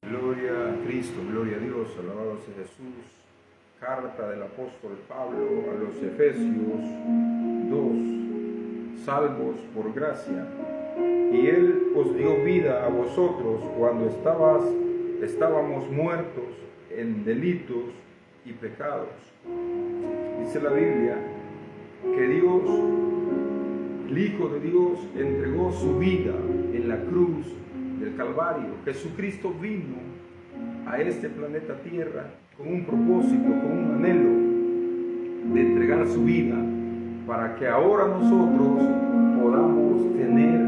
Gloria a Cristo, gloria a Dios, alabado sea Jesús. Carta del apóstol Pablo a los Efesios 2, salvos por gracia. Y Él os dio vida a vosotros cuando estábamos muertos en delitos y pecados. Dice la Biblia que Dios, el Hijo de Dios, entregó su vida en la cruz del Calvario. Jesucristo vino a este planeta Tierra con un propósito, con un anhelo de entregar su vida para que ahora nosotros podamos tener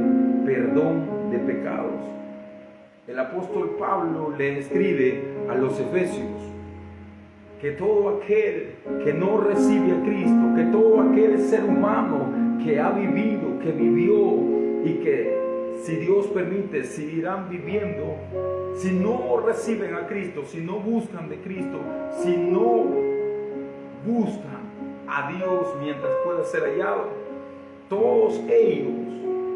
perdón de pecados. El apóstol Pablo le escribe a los Efesios que todo aquel que no recibe a Cristo, que todo aquel ser humano que ha vivido, que vivió y que, si Dios permite, seguirán viviendo, si no reciben a Cristo, si no buscan de Cristo, si no buscan a Dios mientras pueda ser hallado, todos ellos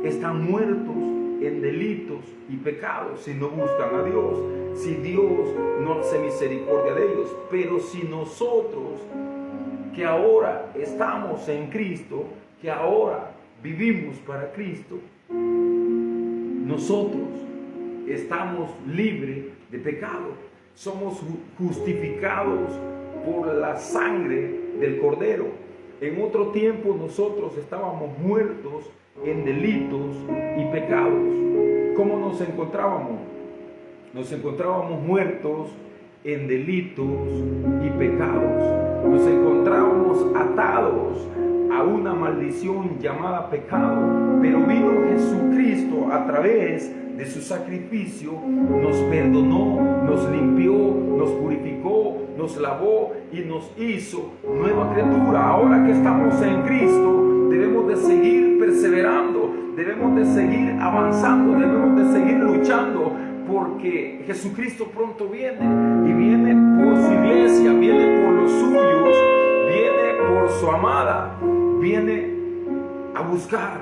están muertos en delitos y pecados si no buscan a Dios, si Dios no hace misericordia de ellos. Pero si nosotros, que ahora estamos en Cristo, que ahora vivimos para Cristo, nosotros estamos libres de pecado, somos justificados por la sangre del Cordero. En otro tiempo nosotros estábamos muertos en delitos y pecados. ¿Cómo nos encontrábamos? Nos encontrábamos muertos en delitos y pecados. Nos encontrábamos atados a una maldición llamada pecado, pero vino Jesucristo a través de su sacrificio, nos perdonó, nos limpió, nos purificó, nos lavó y nos hizo nueva criatura. Ahora que estamos en Cristo, debemos de seguir perseverando, debemos de seguir avanzando, debemos de seguir luchando, porque Jesucristo pronto viene y viene por su iglesia, viene por los suyos, viene por su amada, viene a buscar,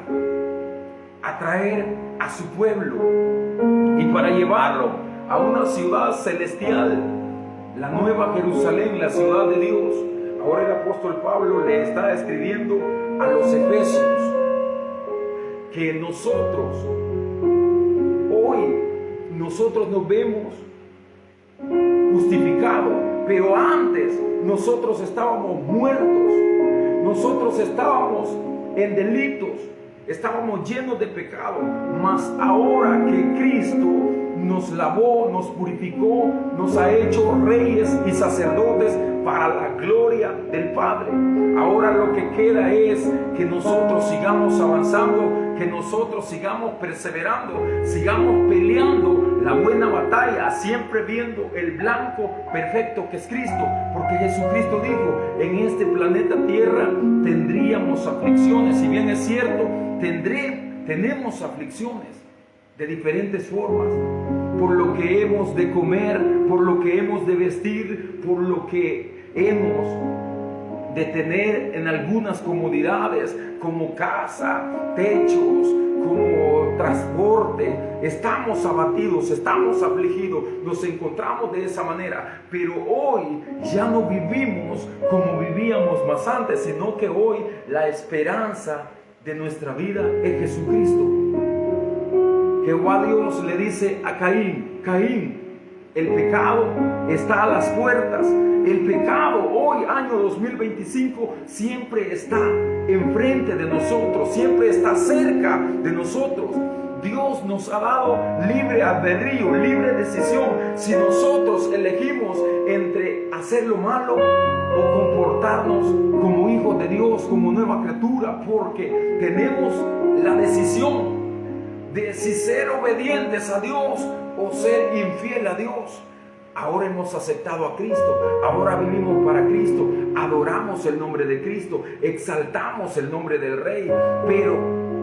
a traer a su pueblo y para llevarlo a una ciudad celestial, la nueva Jerusalén, la ciudad de Dios. Ahora el apóstol Pablo le está escribiendo a los Efesios que nosotros nos vemos justificados, pero antes nosotros estábamos muertos, nosotros estábamos en delitos, estábamos llenos de pecado, mas ahora que Cristo nos lavó, nos purificó, nos ha hecho reyes y sacerdotes para la gloria del Padre. Ahora lo que queda es que nosotros sigamos avanzando, que nosotros sigamos perseverando, sigamos peleando la buena batalla, siempre viendo el blanco perfecto que es Cristo, porque Jesucristo dijo: en este planeta Tierra tendríamos aflicciones. Si bien es cierto, tenemos aflicciones de diferentes formas, por lo que hemos de comer, por lo que hemos de vestir, por lo que hemos de tener en algunas comodidades como casa, techos, como transporte. Estamos abatidos, estamos afligidos, nos encontramos de esa manera, pero hoy ya no vivimos como vivíamos más antes, sino que hoy la esperanza de nuestra vida es Jesucristo. Jehová Dios le dice a Caín: Caín, el pecado está a las puertas. El pecado hoy, año 2025, siempre está enfrente de nosotros, siempre está cerca de nosotros. Dios nos ha dado libre albedrío, libre decisión, si nosotros elegimos entre hacer lo malo o comportarnos como hijos de Dios, como nueva criatura, porque tenemos la decisión de si ser obedientes a Dios o ser infiel a Dios. Ahora hemos aceptado a Cristo, ahora vivimos para Cristo, adoramos el nombre de Cristo, exaltamos el nombre del Rey, pero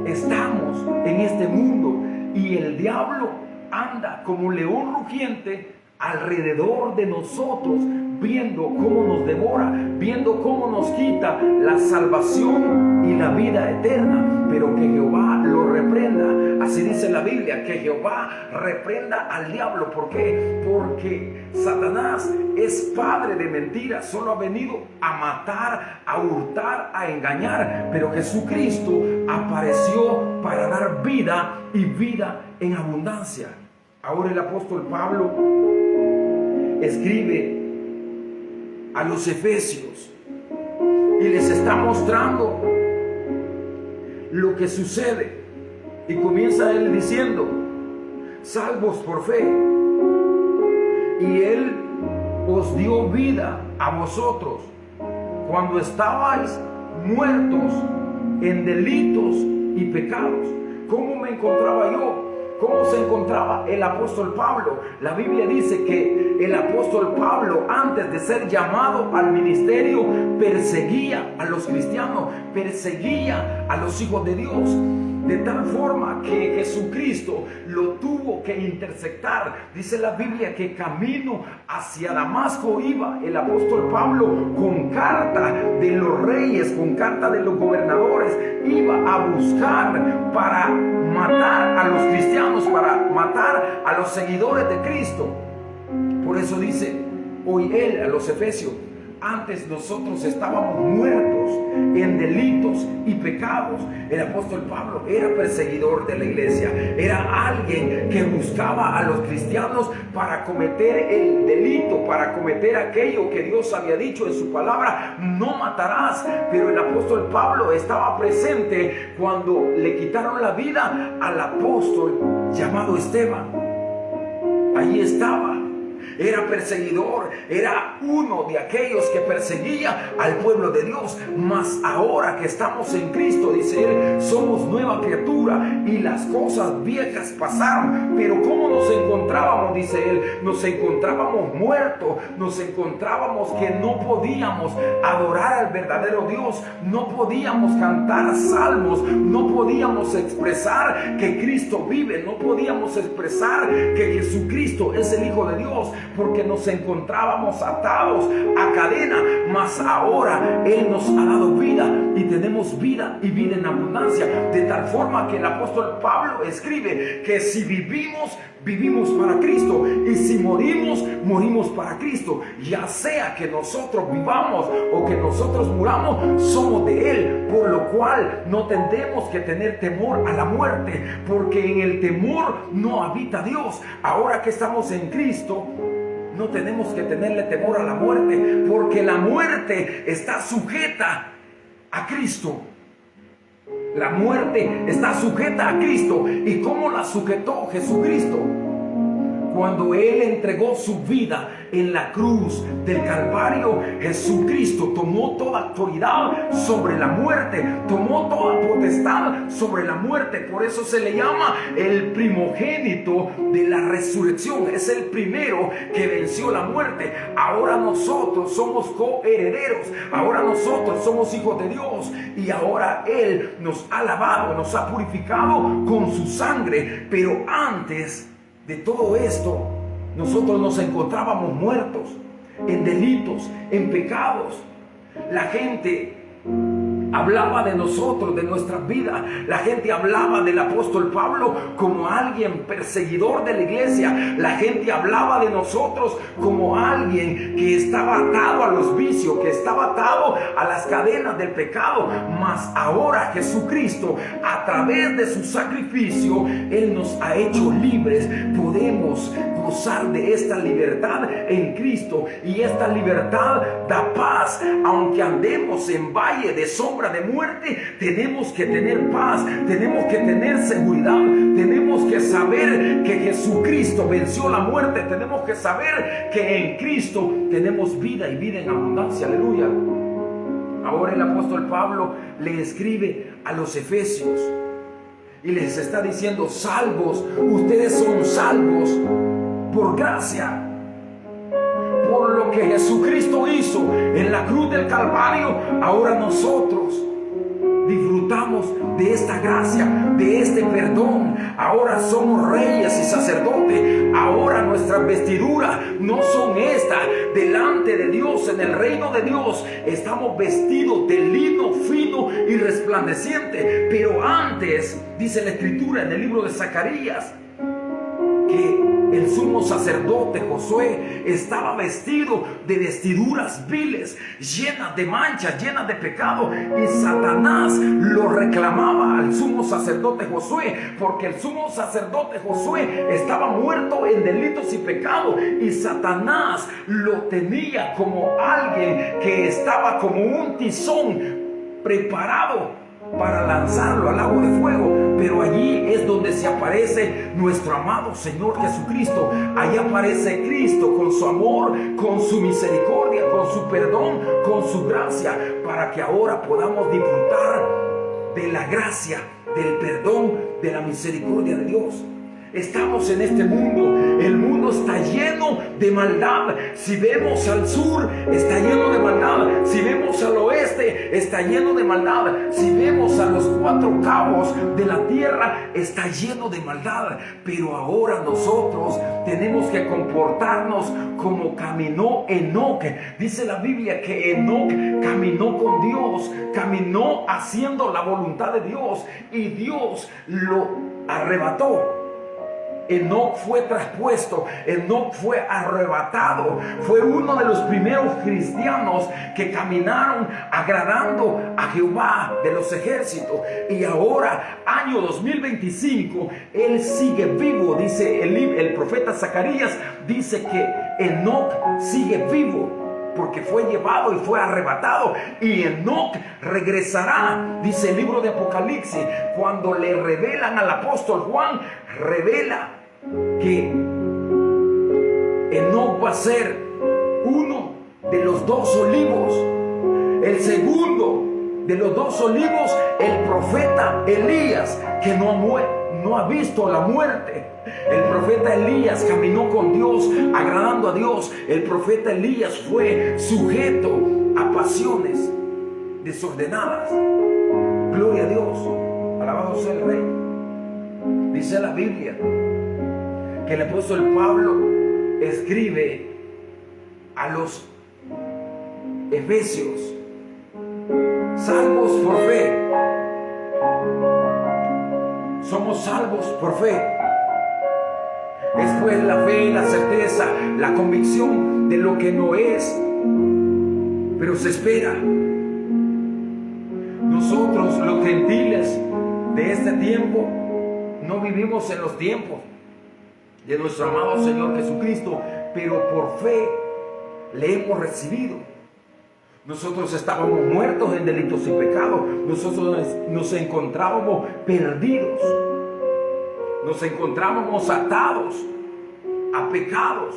estamos en este mundo y el diablo anda como león rugiente alrededor de nosotros, viendo cómo nos devora, viendo cómo nos quita la salvación y la vida eterna. Pero que Jehová lo reprenda. Así dice la Biblia, que Jehová reprenda al diablo. ¿Por qué? Porque Satanás es padre de mentiras. Solo ha venido a matar, a hurtar, a engañar. Pero Jesucristo apareció para dar vida y vida en abundancia. Ahora el apóstol Pablo escribe a los efesios y les está mostrando lo que sucede. Y comienza él diciendo: salvos por fe, y él os dio vida a vosotros cuando estabais muertos en delitos y pecados. ¿Cómo me encontraba yo? ¿Cómo se encontraba el apóstol Pablo? La Biblia dice que el apóstol Pablo, antes de ser llamado al ministerio, perseguía a los cristianos, perseguía a los hijos de Dios, de tal forma que Jesucristo lo tuvo que interceptar. Dice la Biblia que camino hacia Damasco iba el apóstol Pablo con carta de los reyes, con carta de los gobernadores, iba a buscar para matar a los cristianos, para matar a los seguidores de Cristo. Por eso dice hoy él a los efesios: antes nosotros estábamos muertos en delitos y pecados. El apóstol Pablo era perseguidor de la iglesia, era alguien que buscaba a los cristianos para cometer el delito, para cometer aquello que Dios había dicho en su palabra: no matarás. Pero el apóstol Pablo estaba presente cuando le quitaron la vida al apóstol llamado Esteban. Allí estaba. Era perseguidor, era uno de aquellos que perseguía al pueblo de Dios. Mas ahora que estamos en Cristo, dice él, somos nueva criatura y las cosas viejas pasaron. Pero ¿cómo nos encontrábamos? Dice él, nos encontrábamos muertos, nos encontrábamos que no podíamos adorar al verdadero Dios, no podíamos cantar salmos, no podíamos expresar que Cristo vive, no podíamos expresar que Jesucristo es el Hijo de Dios, porque nos encontrábamos atados a cadena. Mas ahora él nos ha dado vida y tenemos vida y vida en abundancia, de tal forma que el apóstol Pablo escribe que si vivimos, vivimos para Cristo, y si morimos, morimos para Cristo. Ya sea que nosotros vivamos o que nosotros muramos, somos de él, por lo cual no tendremos que tener temor a la muerte, porque en el temor no habita Dios. Ahora que estamos en Cristo, no tenemos que tenerle temor a la muerte, porque la muerte está sujeta a Cristo. La muerte está sujeta a Cristo. ¿Y cómo la sujetó Jesucristo? Cuando él entregó su vida en la cruz del Calvario, Jesucristo tomó toda autoridad sobre la muerte, tomó toda potestad sobre la muerte. Por eso se le llama el primogénito de la resurrección. Es el primero que venció la muerte. Ahora nosotros somos coherederos, ahora nosotros somos hijos de Dios, y ahora él nos ha lavado, nos ha purificado con su sangre. Pero antes de todo esto, nosotros nos encontrábamos muertos en delitos, en pecados. La gente hablaba de nosotros, de nuestras vidas. La gente hablaba del apóstol Pablo como alguien perseguidor de la iglesia. La gente hablaba de nosotros como alguien que estaba atado a los vicios, que estaba atado a las cadenas del pecado. Mas ahora Jesucristo, a través de su sacrificio, él nos ha hecho libres. Podemos gozar de esta libertad en Cristo, y esta libertad da paz. Aunque andemos en valle de sombra de muerte, tenemos que tener paz, tenemos que tener seguridad, tenemos que saber que Jesucristo venció la muerte, tenemos que saber que en Cristo tenemos vida y vida en abundancia. Aleluya. Ahora el apóstol Pablo le escribe a los efesios y les está diciendo: salvos, ustedes son salvos por gracia, por lo que Jesucristo hizo en la cruz del Calvario. Ahora nosotros disfrutamos de esta gracia, de este perdón. Ahora somos reyes y sacerdotes. Ahora nuestras vestiduras no son estas. Delante de Dios, en el reino de Dios, estamos vestidos de lino fino y resplandeciente. Pero antes, dice la Escritura en el libro de Zacarías, que el sumo sacerdote Josué estaba vestido de vestiduras viles, llenas de manchas, llenas de pecado, y Satanás lo reclamaba al sumo sacerdote Josué, porque el sumo sacerdote Josué estaba muerto en delitos y pecados, y Satanás lo tenía como alguien que estaba como un tizón preparado para lanzarlo al lago de fuego. Pero allí es donde se aparece nuestro amado Señor Jesucristo. Allí aparece Cristo con su amor, con su misericordia, con su perdón, con su gracia, para que ahora podamos disfrutar de la gracia, del perdón, de la misericordia de Dios. Estamos en este mundo. El mundo está lleno de maldad. Si vemos al sur, está lleno de maldad. Si vemos al oeste, está lleno de maldad. Si vemos a los cuatro cabos de la tierra, está lleno de maldad. Pero ahora nosotros tenemos que comportarnos como caminó Enoc. Dice la Biblia que Enoc caminó con Dios, caminó haciendo la voluntad de Dios, y Dios lo arrebató. Enoc fue traspuesto, Enoc fue arrebatado. Fue uno de los primeros cristianos que caminaron agradando a Jehová de los ejércitos. Y ahora, año 2025, él sigue vivo. Dice el profeta Zacarías, dice que Enoc sigue vivo, porque fue llevado y fue arrebatado. Y Enoc regresará, dice el libro de Apocalipsis, cuando le revelan al apóstol Juan, revela que Enoc va a ser uno de los dos olivos. El segundo de los dos olivos, el profeta Elías, que no ha visto la muerte. El profeta Elías caminó con Dios, agradando a Dios. El profeta Elías fue sujeto a pasiones desordenadas. Gloria a Dios, alabado sea el Rey. Dice la Biblia que el apóstol Pablo escribe a los Efesios: salvos por fe. Somos salvos por fe. Después la fe, la certeza, la convicción de lo que no es, pero se espera. Nosotros, los gentiles de este tiempo, no vivimos en los tiempos de nuestro amado Señor Jesucristo, pero por fe le hemos recibido. Nosotros estábamos muertos en delitos y pecados. Nosotros nos encontrábamos perdidos. Nos encontrábamos atados a pecados,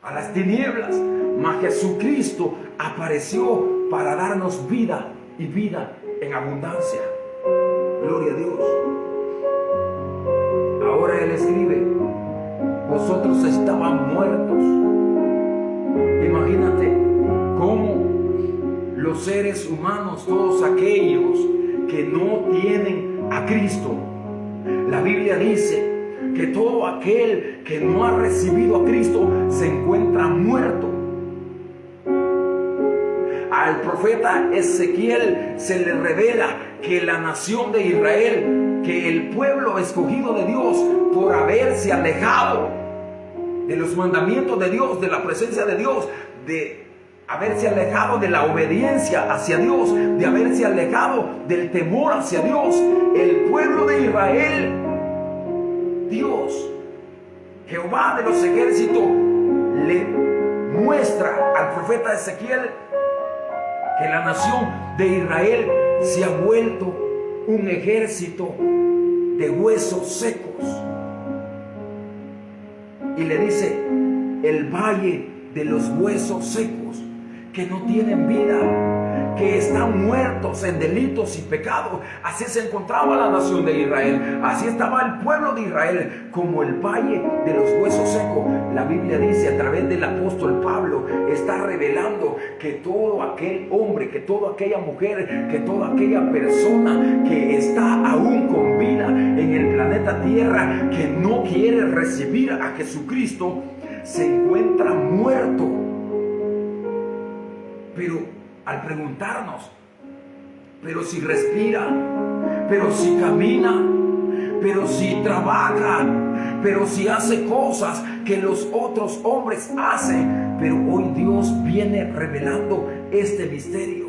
a las tinieblas. Mas Jesucristo apareció para darnos vida, y vida en abundancia. Gloria a Dios. Ahora Él escribe: vosotros estaban muertos. Imagínate cómo los seres humanos, todos aquellos que no tienen a Cristo, la Biblia dice que todo aquel que no ha recibido a Cristo se encuentra muerto. Al profeta Ezequiel se le revela que la nación de Israel, que el pueblo escogido de Dios, por haberse alejado de los mandamientos de Dios, de la presencia de Dios, de haberse alejado de la obediencia hacia Dios, de haberse alejado del temor hacia Dios, el pueblo de Israel, Dios, Jehová de los ejércitos, le muestra al profeta Ezequiel que la nación de Israel se ha vuelto un ejército de huesos secos. Y le dice: el valle de los huesos secos. que no tienen vida, que están muertos en delitos y pecados. Así se encontraba la nación de Israel, así estaba el pueblo de Israel, como el valle de los huesos secos. La Biblia dice a través del apóstol Pablo, está revelando que todo aquel hombre, que toda aquella mujer, que toda aquella persona que está aún con vida en el planeta Tierra, que no quiere recibir a Jesucristo, se encuentra muerto. Pero al preguntarnos, pero si respira, pero si camina, pero si trabaja, pero si hace cosas que los otros hombres hacen, pero hoy Dios viene revelando este misterio.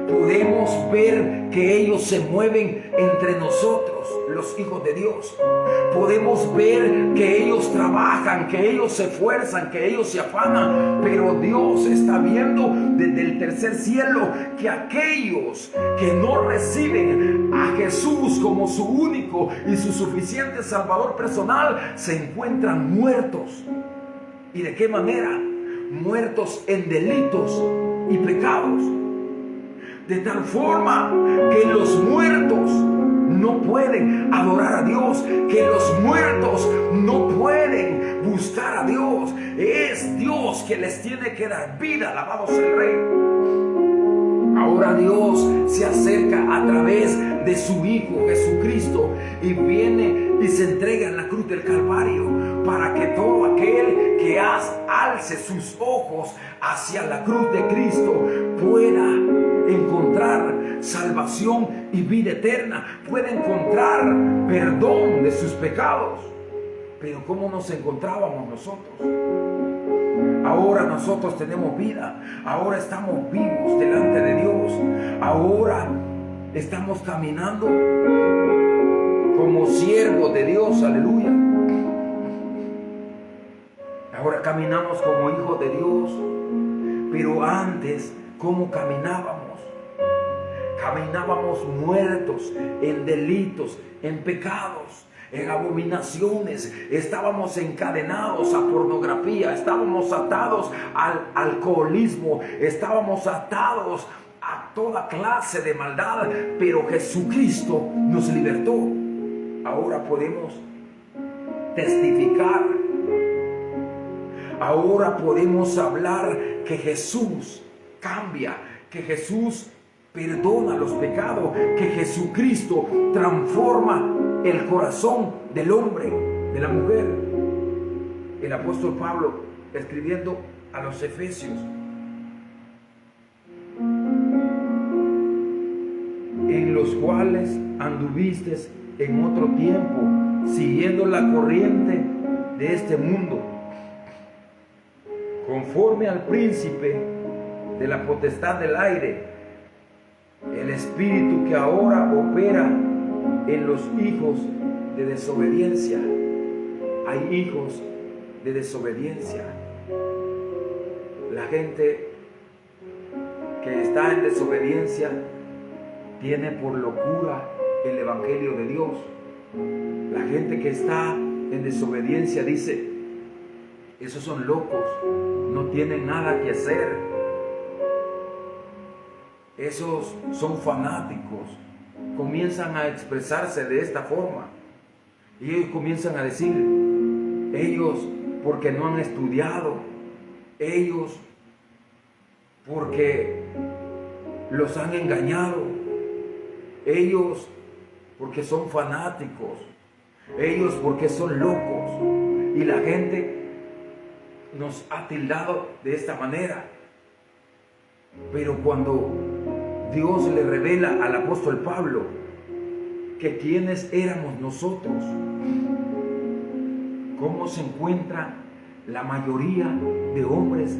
Podemos ver que ellos se mueven entre nosotros, los hijos de Dios. Podemos ver que ellos trabajan, que ellos se esfuerzan, que ellos se afanan, pero Dios está viendo desde el tercer cielo que aquellos que no reciben a Jesús como su único y su suficiente Salvador personal se encuentran muertos. ¿Y de qué manera? Muertos en delitos y pecados. De tal forma que los muertos no pueden adorar a Dios, que los muertos no pueden buscar a Dios. Es Dios que les tiene que dar vida. Alabado sea el Rey. Ahora Dios se acerca a través de su Hijo Jesucristo y viene y se entrega en la cruz del Calvario para que todo aquel que alce sus ojos hacia la cruz de Cristo pueda encontrar salvación y vida eterna, puede encontrar perdón de sus pecados. Pero ¿cómo nos encontrábamos nosotros? Ahora nosotros tenemos vida, ahora estamos vivos delante de Dios, ahora estamos caminando como siervos de Dios, aleluya. Ahora caminamos como hijos de Dios, pero antes, ¿cómo caminábamos? Caminábamos muertos en delitos, en pecados, en abominaciones. Estábamos encadenados a pornografía, estábamos atados al alcoholismo, estábamos atados a toda clase de maldad, pero Jesucristo nos libertó. Ahora podemos testificar, ahora podemos hablar que Jesús cambia, que Jesús perdona los pecados, que Jesucristo transforma el corazón del hombre, de la mujer. El apóstol Pablo, escribiendo a los Efesios, en los cuales anduvisteis en otro tiempo, siguiendo la corriente de este mundo, conforme al príncipe de la potestad del aire, el espíritu que ahora opera en los hijos de desobediencia. Hay hijos de desobediencia. La gente que está en desobediencia tiene por locura el evangelio de Dios. La gente que está en desobediencia dice: esos son locos, no tienen nada que hacer. Esos son fanáticos. Comienzan a expresarse de esta forma. Y ellos comienzan a decir: ellos porque no han estudiado, ellos porque los han engañado, ellos porque son fanáticos, ellos porque son locos. Y la gente nos ha tildado de esta manera. Pero cuando Dios le revela al apóstol Pablo que quiénes éramos nosotros, cómo se encuentra la mayoría de hombres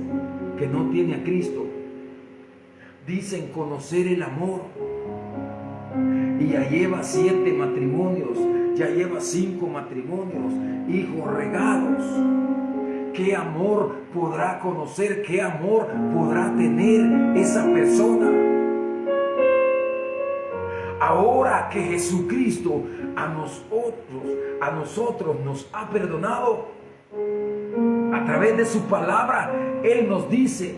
que no tiene a Cristo. Dicen conocer el amor y ya lleva 7 matrimonios, ya lleva 5 matrimonios, hijos regados. ¿Qué amor podrá conocer? ¿Qué amor podrá tener esa persona? Ahora que Jesucristo a nosotros nos ha perdonado a través de su palabra, Él nos dice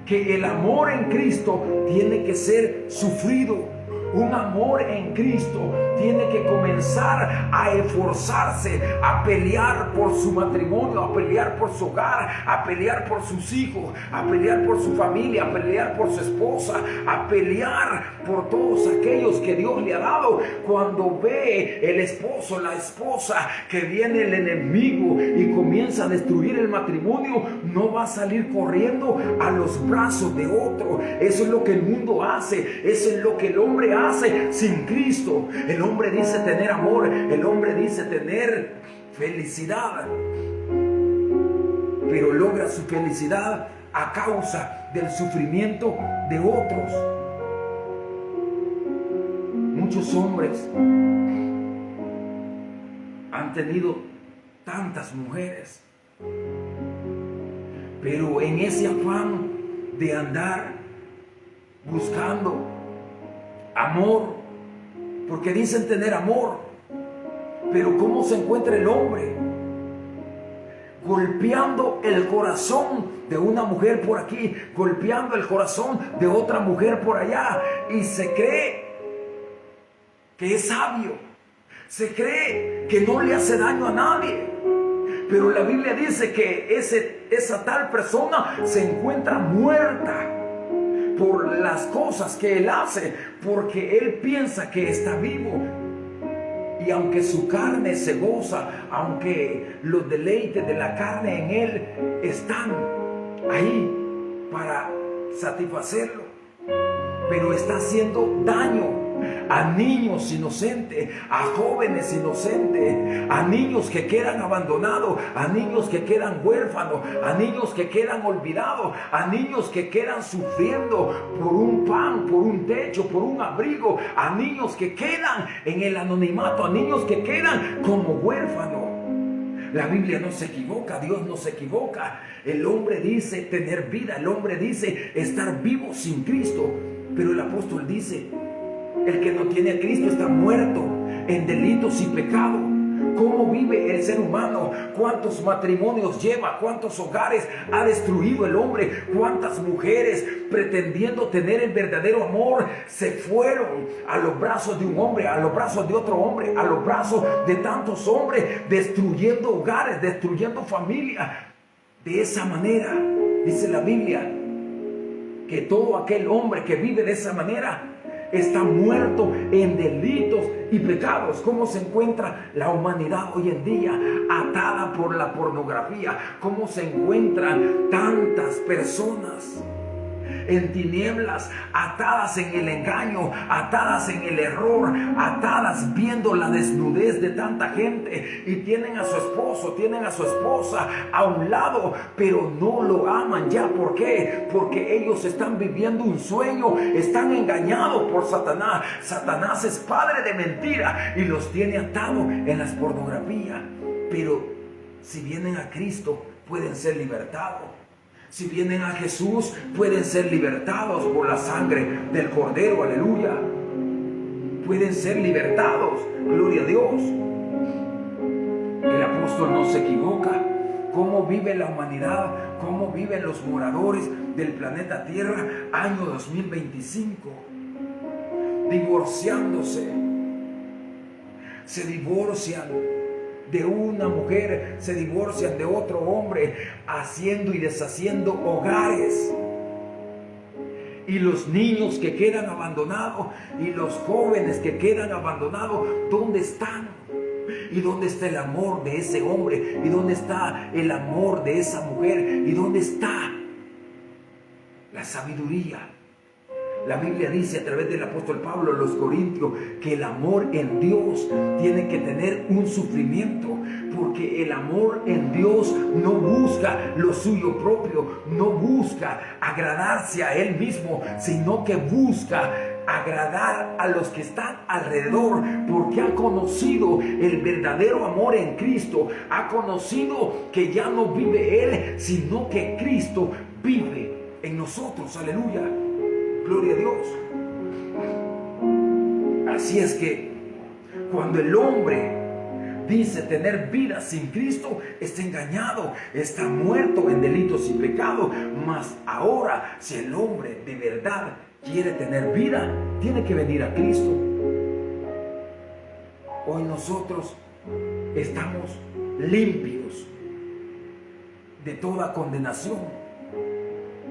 que el amor en Cristo tiene que ser sufrido. Un amor en Cristo tiene que comenzar a esforzarse, a pelear por su matrimonio, a pelear por su hogar, a pelear por sus hijos, a pelear por su familia, a pelear por su esposa, a pelear por todos aquellos que Dios le ha dado. Cuando ve el esposo, la esposa, que viene el enemigo y comienza a destruir el matrimonio, no va a salir corriendo a los brazos de otro. Eso es lo que el mundo hace, eso es lo que el hombre hace sin Cristo. El hombre dice tener amor, el hombre dice tener felicidad, pero logra su felicidad a causa del sufrimiento de otros. Muchos hombres han tenido tantas mujeres, pero en ese afán de andar buscando amor, porque dicen tener amor, pero ¿cómo se encuentra el hombre? Golpeando el corazón de una mujer por aquí, golpeando el corazón de otra mujer por allá, y se cree que es sabio, se cree que no le hace daño a nadie, pero la Biblia dice que esa tal persona se encuentra muerta por las cosas que él hace, porque él piensa que está vivo. Y aunque su carne se goza, aunque los deleites de la carne en él están ahí para satisfacerlo, pero está haciendo daño a niños inocentes, a jóvenes inocentes, a niños que quedan abandonados, a niños que quedan huérfanos, a niños que quedan olvidados, a niños que quedan sufriendo por un pan, por un techo, por un abrigo, a niños que quedan en el anonimato, a niños que quedan como huérfanos. La Biblia no se equivoca, Dios no se equivoca. El hombre dice tener vida, el hombre dice estar vivo sin Cristo, pero el apóstol dice: el que no tiene a Cristo está muerto en delitos y pecados. ¿Cómo vive el ser humano? ¿Cuántos matrimonios lleva? ¿Cuántos hogares ha destruido el hombre? ¿Cuántas mujeres, pretendiendo tener el verdadero amor, se fueron a los brazos de un hombre, a los brazos de otro hombre, a los brazos de tantos hombres, destruyendo hogares, destruyendo familias? De esa manera, dice la Biblia, que todo aquel hombre que vive de esa manera está muerto en delitos y pecados. ¿Cómo se encuentra la humanidad hoy en día? Atada por la pornografía. ¿Cómo se encuentran tantas personas en tinieblas, atadas en el engaño, atadas en el error, atadas viendo la desnudez de tanta gente, y tienen a su esposo, tienen a su esposa a un lado, pero no lo aman ya? ¿Por qué? Porque ellos están viviendo un sueño, están engañados por Satanás. Satanás es padre de mentira y los tiene atados en las pornografías. Pero si vienen a Cristo, pueden ser libertados. Si vienen a Jesús, pueden ser libertados por la sangre del Cordero, aleluya. Pueden ser libertados, gloria a Dios. El apóstol no se equivoca. ¿Cómo vive la humanidad? ¿Cómo viven los moradores del planeta Tierra año 2025? Divorciándose. Se divorcian de una mujer, se divorcian de otro hombre, haciendo y deshaciendo hogares. Y los niños que quedan abandonados y los jóvenes que quedan abandonados, ¿dónde están? ¿Y dónde está el amor de ese hombre? ¿Y dónde está el amor de esa mujer? ¿Y dónde está la sabiduría? La Biblia dice a través del apóstol Pablo a los Corintios que el amor en Dios tiene que tener un sufrimiento, porque el amor en Dios no busca lo suyo propio, no busca agradarse a Él mismo, sino que busca agradar a los que están alrededor, porque ha conocido el verdadero amor en Cristo, ha conocido que ya no vive Él, sino que Cristo vive en nosotros, aleluya. Gloria a Dios. Así es que cuando el hombre dice tener vida sin Cristo, está engañado, está muerto en delitos y pecados. Mas ahora, si el hombre de verdad quiere tener vida, tiene que venir a Cristo. Hoy nosotros estamos limpios de toda condenación,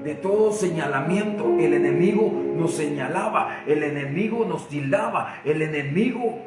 de todo señalamiento. El enemigo nos señalaba, el enemigo nos tildaba, el enemigo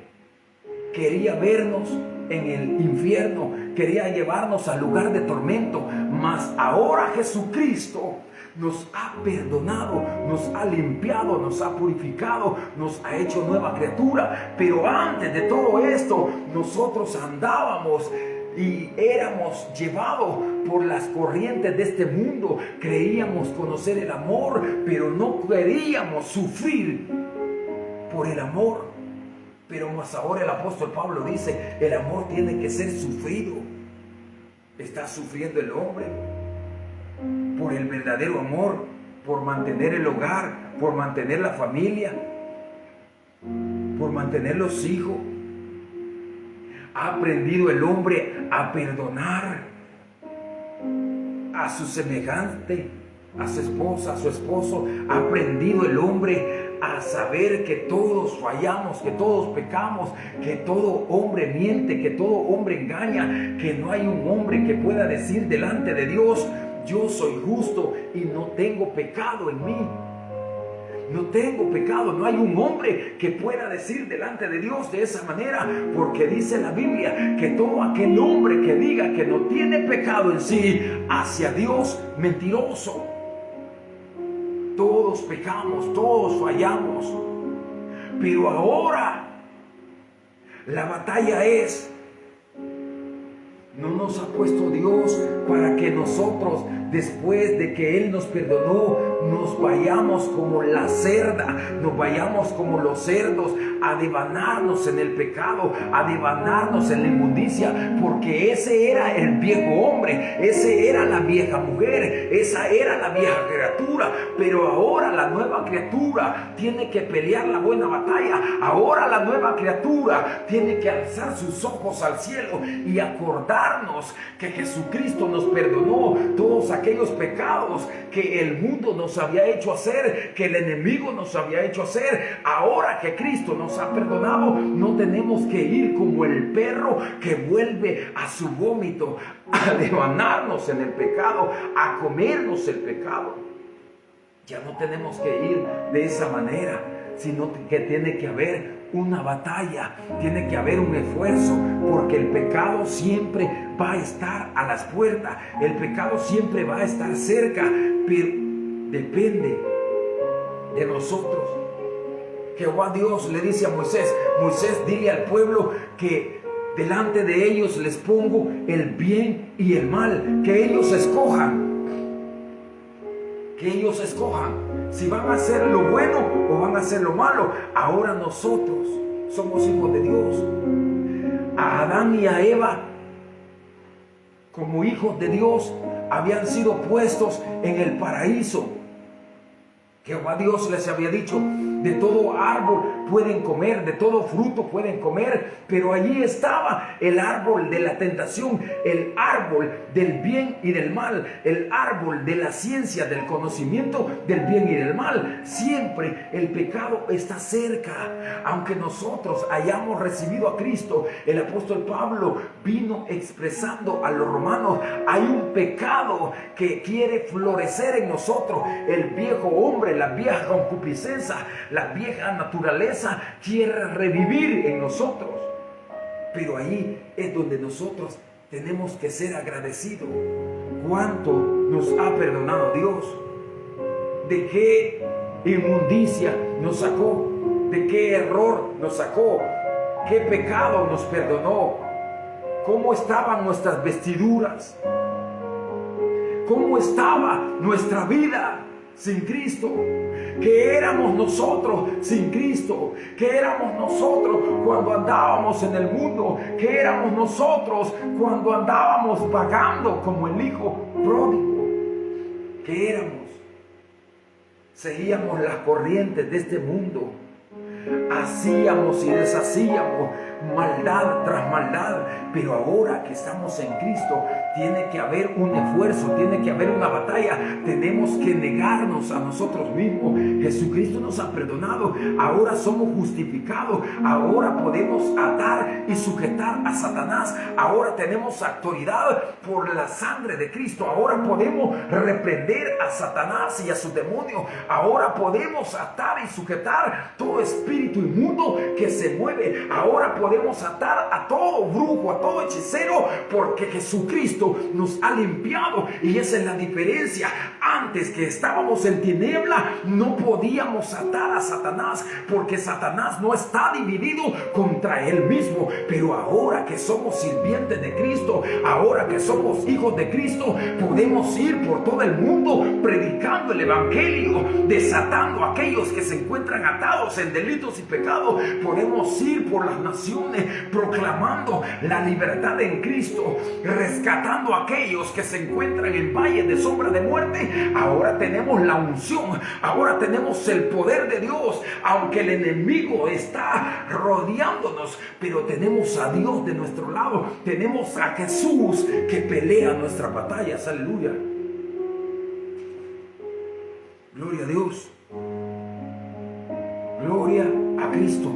quería vernos en el infierno, quería llevarnos al lugar de tormento. Mas ahora Jesucristo nos ha perdonado, nos ha limpiado, nos ha purificado, nos ha hecho nueva criatura. Pero antes de todo esto, nosotros andábamos y éramos llevados por las corrientes de este mundo. Creíamos conocer el amor, pero no queríamos sufrir por el amor. Pero más ahora el apóstol Pablo dice, el amor tiene que ser sufrido. Está sufriendo el hombre por el verdadero amor, por mantener el hogar, por mantener la familia, por mantener los hijos. Ha aprendido el hombre a perdonar a su semejante, a su esposa, a su esposo. Ha aprendido el hombre a saber que todos fallamos, que todos pecamos, que todo hombre miente, que todo hombre engaña, que no hay un hombre que pueda decir delante de Dios, yo soy justo y no tengo pecado en mí. No tengo pecado. No hay un hombre que pueda decir delante de Dios de esa manera, porque dice la Biblia que todo aquel hombre que diga que no tiene pecado en sí, hacia Dios mentiroso. Todos pecamos, todos fallamos. Pero ahora la batalla es, no nos ha puesto Dios para que nosotros, después de que Él nos perdonó, nos vayamos como la cerda, nos vayamos como los cerdos a devanarnos en el pecado, a devanarnos en la inmundicia, porque ese era el viejo hombre, ese era la vieja mujer, esa era la vieja criatura. Pero ahora la nueva criatura tiene que pelear la buena batalla. Ahora la nueva criatura tiene que alzar sus ojos al cielo y acordarnos que Jesucristo nos perdonó todos aquellos pecados que el mundo nos había hecho hacer, que el enemigo nos había hecho hacer. Ahora que Cristo nos ha perdonado, no tenemos que ir como el perro que vuelve a su vómito, a devanarnos en el pecado, a comernos el pecado. Ya no tenemos que ir de esa manera, sino que tiene que haber una batalla, tiene que haber un esfuerzo, porque el pecado siempre va a estar a las puertas, el pecado siempre va a estar cerca, pero depende de nosotros. Jehová Dios le dice a Moisés, Moisés, dile al pueblo que delante de ellos les pongo el bien y el mal, que ellos escojan. Que ellos escojan si van a hacer lo bueno o van a hacer lo malo. Ahora nosotros somos hijos de Dios. A Adán y a Eva, como hijos de Dios, habían sido puestos en el paraíso. Jehová Dios les había dicho, de todo árbol pueden comer, de todo fruto pueden comer, pero allí estaba el árbol de la tentación, el árbol del bien y del mal, el árbol de la ciencia, del conocimiento del bien y del mal. Siempre el pecado está cerca. Aunque nosotros hayamos recibido a Cristo, el apóstol Pablo vino expresando a los romanos, hay un pecado que quiere florecer en nosotros. El viejo hombre, la vieja concupiscencia, la vieja naturaleza quiere revivir en nosotros. Pero ahí es donde nosotros tenemos que ser agradecidos. ¿Cuánto nos ha perdonado Dios? ¿De qué inmundicia nos sacó? ¿De qué error nos sacó? ¿Qué pecado nos perdonó? ¿Cómo estaban nuestras vestiduras? ¿Cómo estaba nuestra vida sin Cristo? ¿Qué éramos nosotros sin Cristo? ¿Qué éramos nosotros cuando andábamos en el mundo? ¿Qué éramos nosotros cuando andábamos vagando como el hijo pródigo? ¿Qué éramos? Seguíamos las corrientes de este mundo. Hacíamos y deshacíamos, maldad tras maldad. Pero ahora que estamos en Cristo, tiene que haber un esfuerzo, tiene que haber una batalla. Tenemos que negarnos a nosotros mismos. Jesucristo nos ha perdonado. Ahora somos justificados. Ahora podemos atar y sujetar a Satanás. Ahora tenemos autoridad por la sangre de Cristo. Ahora podemos reprender a Satanás y a sus demonios. Ahora podemos atar y sujetar todo espíritu inmundo que se mueve. Ahora podemos atar a todo brujo, a todo hechicero, porque Jesucristo nos ha limpiado. Y esa es la diferencia. Antes que estábamos en tiniebla, no podíamos atar a Satanás, porque Satanás no está dividido contra él mismo. Pero ahora que somos sirvientes de Cristo, ahora que somos hijos de Cristo, podemos ir por todo el mundo predicando el evangelio, desatando a aquellos que se encuentran atados en delitos y pecados. Podemos ir por las naciones proclamando la libertad en Cristo, rescatando a aquellos que se encuentran en valles de sombra de muerte. Ahora tenemos la unción, ahora tenemos el poder de Dios, aunque el enemigo está rodeándonos, pero tenemos a Dios de nuestro lado, tenemos a Jesús que pelea nuestras batallas. Aleluya, gloria a Dios, gloria a Cristo.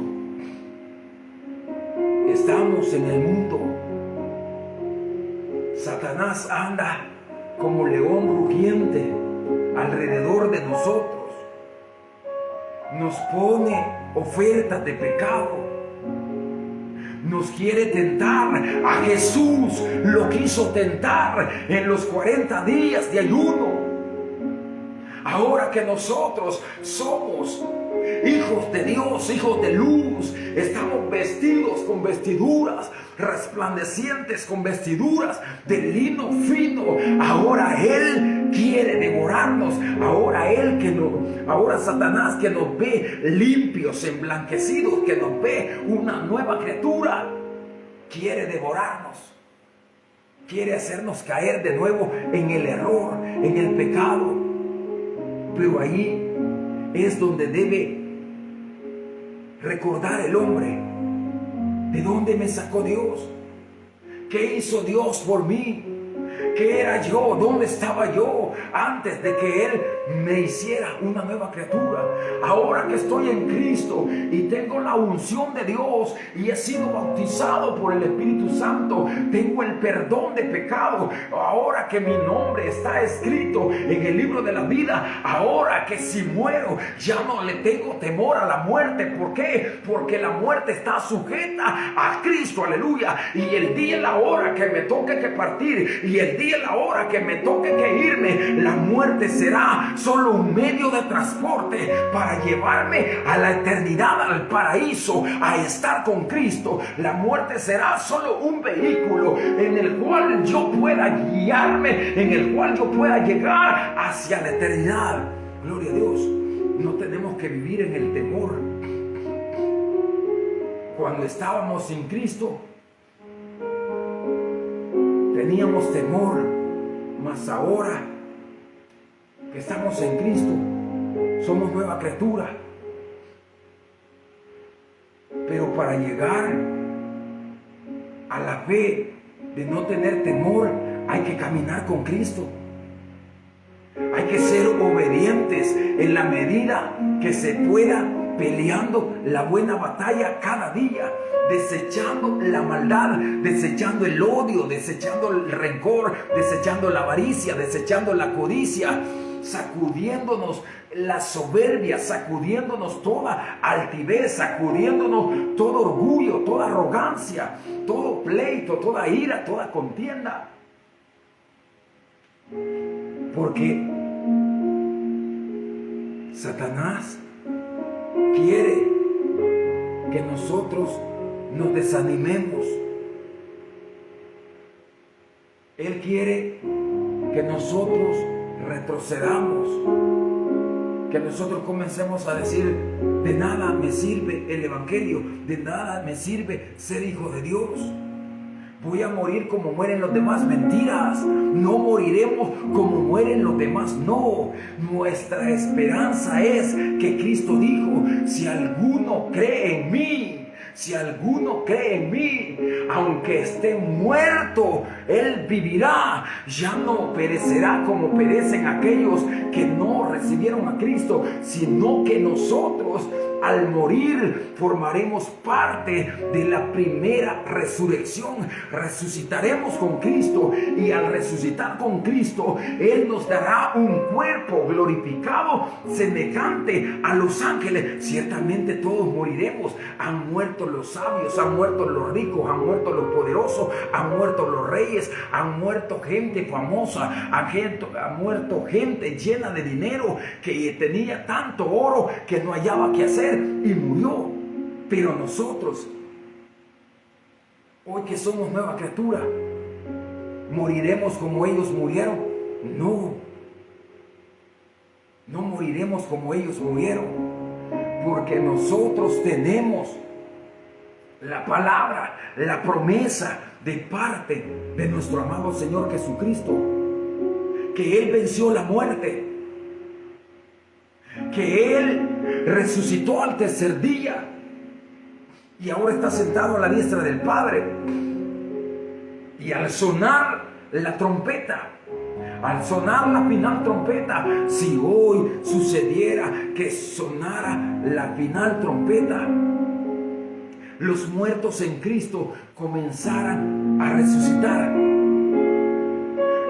Estamos en el mundo. Satanás anda como león rugiente alrededor de nosotros. Nos pone ofertas de pecado. Nos quiere tentar. A Jesús lo quiso tentar en los 40 días de ayuno. Ahora que nosotros somos hijos de Dios, hijos de luz, estamos vestidos con vestiduras resplandecientes, con vestiduras de lino fino. Ahora Él quiere devorarnos. Ahora Satanás, que nos ve limpios, emblanquecidos, que nos ve una nueva criatura, quiere devorarnos. Quiere hacernos caer de nuevo en el error, en el pecado. Pero ahí es donde debe recordar el hombre: ¿de dónde me sacó Dios? ¿Qué hizo Dios por mí? ¿Qué era yo? ¿Dónde estaba yo antes de que Él me hiciera una nueva criatura? Ahora que estoy en Cristo y tengo la unción de Dios y he sido bautizado por el Espíritu Santo, tengo el perdón de pecado. Ahora que mi nombre está escrito en el libro de la vida, ahora que si muero ya no le tengo temor a la muerte. ¿Por qué? Porque la muerte está sujeta a Cristo. Aleluya. Y el día y la hora que me toque que partir, y el día y la hora que me toque que irme, la muerte será solo un medio de transporte para llevarme a la eternidad, al paraíso, a estar con Cristo. La muerte será solo un vehículo en el cual yo pueda guiarme, en el cual yo pueda llegar hacia la eternidad. Gloria a Dios. No tenemos que vivir en el temor. Cuando estábamos sin Cristo, teníamos temor, mas ahora que estamos en Cristo, somos nueva criatura. Pero para llegar a la fe de no tener temor, hay que caminar con Cristo. Hay que ser obedientes en la medida que se pueda, peleando la buena batalla cada día, desechando la maldad, desechando el odio, desechando el rencor, desechando la avaricia, desechando la codicia, sacudiéndonos la soberbia, sacudiéndonos toda altivez, sacudiéndonos todo orgullo, toda arrogancia, todo pleito, toda ira, toda contienda. Porque Satanás quiere que nosotros nos desanimemos. Él quiere que nosotros retrocedamos, que nosotros comencemos a decir: de nada me sirve el evangelio, de nada me sirve ser hijo de Dios. Voy a morir como mueren los demás. Mentiras. No moriremos como mueren los demás. No. Nuestra esperanza es que Cristo dijo: si alguno cree en mí, Si alguno cree en mí, aunque esté muerto, él vivirá. Ya no perecerá como perecen aquellos que no recibieron a Cristo, sino que nosotros, al morir, formaremos parte de la primera resurrección. Resucitaremos con Cristo, y al resucitar con Cristo, Él nos dará un cuerpo glorificado semejante a los ángeles. Ciertamente todos moriremos. Han muerto los sabios, han muerto los ricos, han muerto los poderosos, han muerto los reyes, han muerto gente famosa, ha muerto gente llena de dinero, que tenía tanto oro que no hallaba qué hacer y murió. Pero nosotros, hoy que somos nueva criatura, ¿moriremos como ellos murieron? No moriremos como ellos murieron, porque nosotros tenemos la palabra, la promesa de parte de nuestro amado Señor Jesucristo, que Él venció la muerte, que Él resucitó al tercer día y ahora está sentado a la diestra del Padre. Y al sonar la trompeta, al sonar la final trompeta, si hoy sucediera que sonara la final trompeta, los muertos en Cristo comenzaran a resucitar.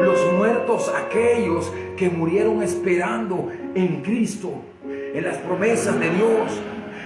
Los muertos, aquellos que murieron esperando en Cristo, en las promesas de Dios,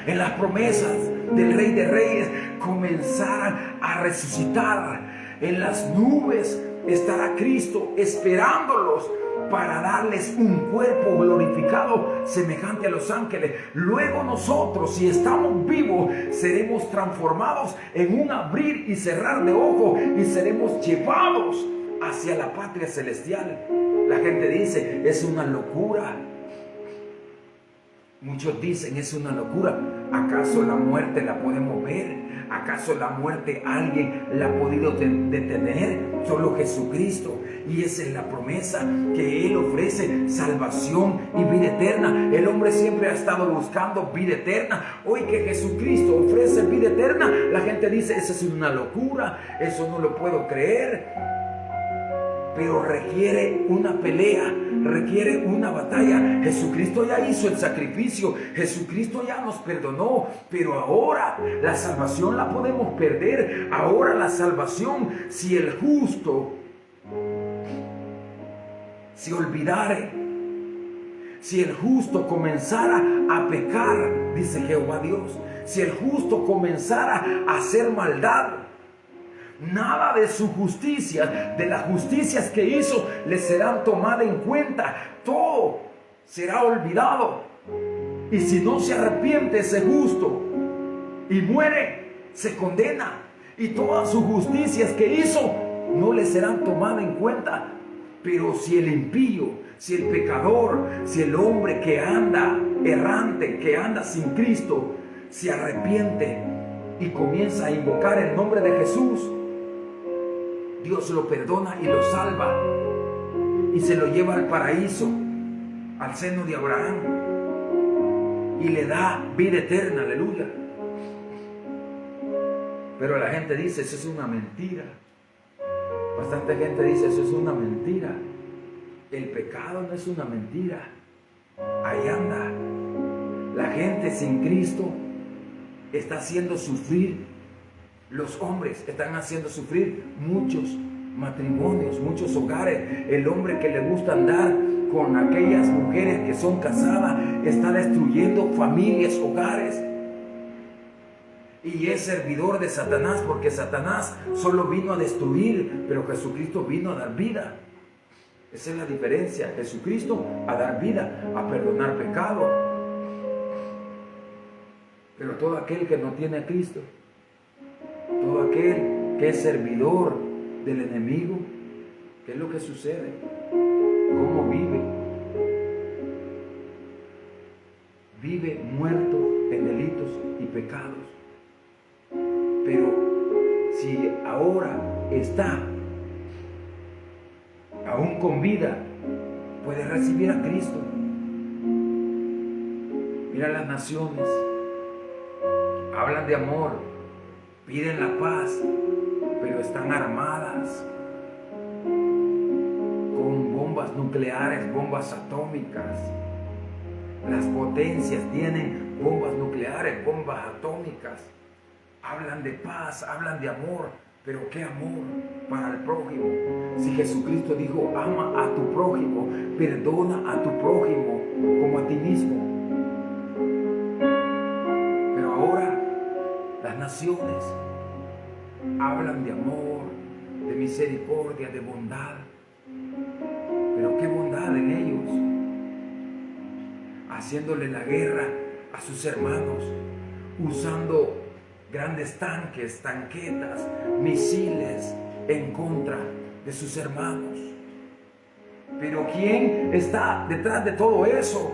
en las promesas del Rey de Reyes, comenzaran a resucitar. En las nubes estará Cristo esperándolos para darles un cuerpo glorificado semejante a los ángeles. Luego nosotros, si estamos vivos, seremos transformados en un abrir y cerrar de ojos y seremos llevados hacia la patria celestial. La gente dice, es una locura. Muchos dicen, es una locura. ¿Acaso la muerte la podemos ver? ¿Acaso la muerte alguien la ha podido detener? Solo Jesucristo. Y esa es la promesa, que Él ofrece salvación y vida eterna. El hombre siempre ha estado buscando vida eterna. Hoy que Jesucristo ofrece vida eterna, la gente dice, eso es una locura, eso no lo puedo creer. Pero requiere una pelea, requiere una batalla. Jesucristo ya hizo el sacrificio, Jesucristo ya nos perdonó, pero ahora la salvación la podemos perder. Ahora la salvación, si el justo se olvidare, si el justo comenzara a pecar, dice Jehová Dios, si el justo comenzara a hacer maldad, nada de su justicia, de las justicias que hizo, le serán tomadas en cuenta. Todo será olvidado. Y si no se arrepiente ese justo y muere, se condena. Y todas sus justicias que hizo no le serán tomadas en cuenta. Pero si el impío, si el pecador, si el hombre que anda errante, que anda sin Cristo, se arrepiente y comienza a invocar el nombre de Jesús, Dios lo perdona y lo salva y se lo lleva al paraíso, al seno de Abraham, y le da vida eterna, aleluya. Pero la gente dice, eso es una mentira. Bastante gente dice, eso es una mentira. El pecado no es una mentira. Ahí anda. La gente sin Cristo está haciendo sufrir. Los hombres están haciendo sufrir muchos matrimonios, muchos hogares. El hombre que le gusta andar con aquellas mujeres que son casadas está destruyendo familias, hogares. Y es servidor de Satanás, porque Satanás solo vino a destruir, pero Jesucristo vino a dar vida. Esa es la diferencia. Jesucristo a dar vida, a perdonar pecado. Pero todo aquel que no tiene a Cristo, todo aquel que es servidor del enemigo, ¿qué es lo que sucede? ¿Cómo vive? Vive muerto en delitos y pecados. Pero si ahora está aún con vida, puede recibir a Cristo. Mira las naciones, hablan de amor, piden la paz, pero están armadas con bombas nucleares, bombas atómicas. Las potencias tienen bombas nucleares, bombas atómicas. Hablan de paz, hablan de amor, pero ¿qué amor para el prójimo? Si Jesucristo dijo, ama a tu prójimo, perdona a tu prójimo como a ti mismo. Pero ahora las naciones hablan de amor, de misericordia, de bondad. Pero ¿qué bondad en ellos? Haciéndole la guerra a sus hermanos, usando grandes tanques, tanquetas, misiles en contra de sus hermanos. Pero ¿quién está detrás de todo eso?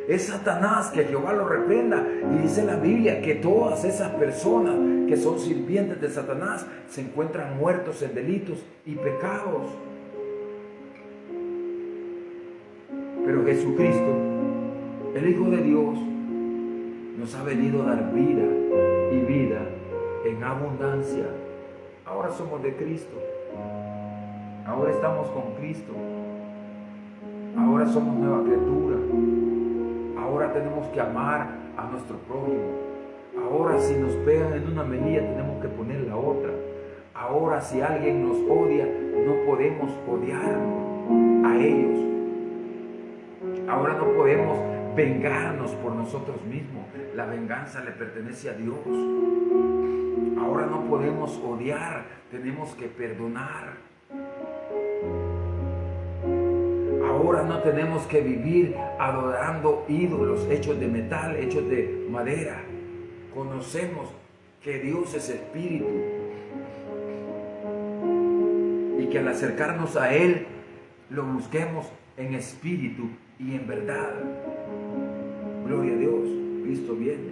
Es Satanás, que Jehová lo reprenda. Y dice la Biblia que todas esas personas que son sirvientes de Satanás se encuentran muertos en delitos y pecados. Pero Jesucristo, el Hijo de Dios, nos ha venido a dar vida y vida en abundancia. Ahora somos de Cristo. Ahora estamos con Cristo. Ahora somos nueva criatura. Ahora tenemos que amar a nuestro prójimo. Ahora si nos pegan en una mejilla tenemos que poner la otra. Ahora si alguien nos odia, no podemos odiarnos a ellos. Ahora no podemos vengarnos por nosotros mismos. La venganza le pertenece a Dios. Ahora no podemos odiar, tenemos que perdonar. Ahora no tenemos que vivir adorando ídolos hechos de metal, hechos de madera. Conocemos que Dios es espíritu y que al acercarnos a Él lo busquemos en espíritu y en verdad. Gloria a Dios, Cristo viene.